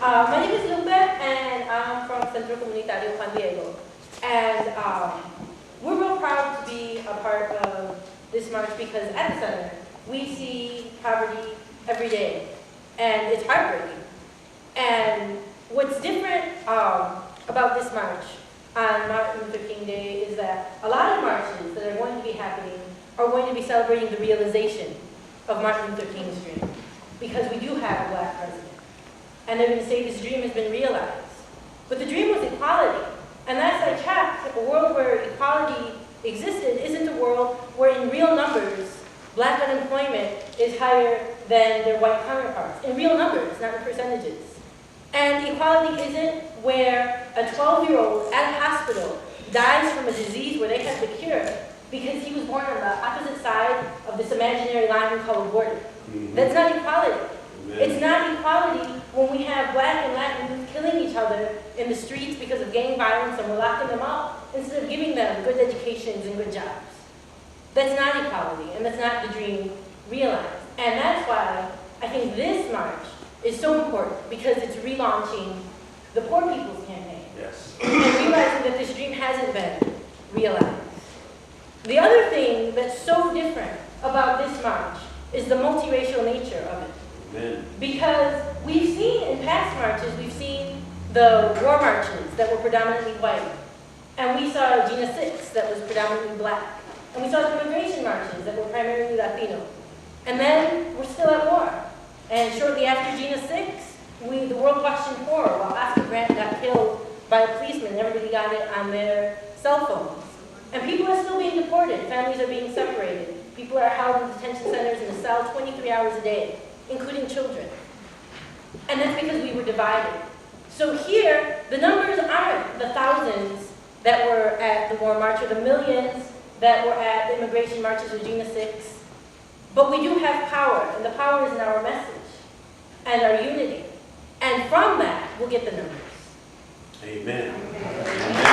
My name is Lupe, and I'm from Centro Comunitario Juan Diego. And we're real proud to be a part of this march because at the center, we see poverty every day, and it's heartbreaking. And what's different about this march on Martin Luther King Day is that a lot of marches that are going to be happening are going to be celebrating the realization of Martin Luther King's dream, because we do have a Black president. And they're going to say this dream has been realized. But the dream was equality. And as I checked, a world where equality existed isn't a world where in real numbers, Black unemployment is higher than their white counterparts. In real numbers, not in percentages. And equality isn't where a 12-year-old at a hospital dies from a disease where they have the cure because he was born on the opposite side of this imaginary line we call a border. That's not equality. It's not equality when we have Black and Latin youth killing each other in the streets because of gang violence and we're locking them up instead of giving them good educations and good jobs. That's not equality, and that's not the dream realized. And that's why I think this march is so important, because it's relaunching the Poor People's Campaign. Yes. And realizing that this dream hasn't been realized. The other thing that's so different about this march is the multiracial nature of it. Amen. Because we've seen in past marches, we've seen the war marches that were predominantly white. And we saw Gina 6 that was predominantly Black. And we saw the immigration marches that were primarily Latino. And then we're still at war. And shortly after Gina 6, the world watched in horror while Oscar Grant got killed by a policeman and everybody got it on their cell phones. And people are still being deported. Families are being separated. People are held in detention centers in a cell 23 hours a day, including children. And that's because we were divided. So here, the numbers aren't the thousands that were at the war march or the millions that were at the immigration marches of June 6. But we do have power, and the power is in our message and our unity. And from that, we'll get the numbers. Amen. Amen.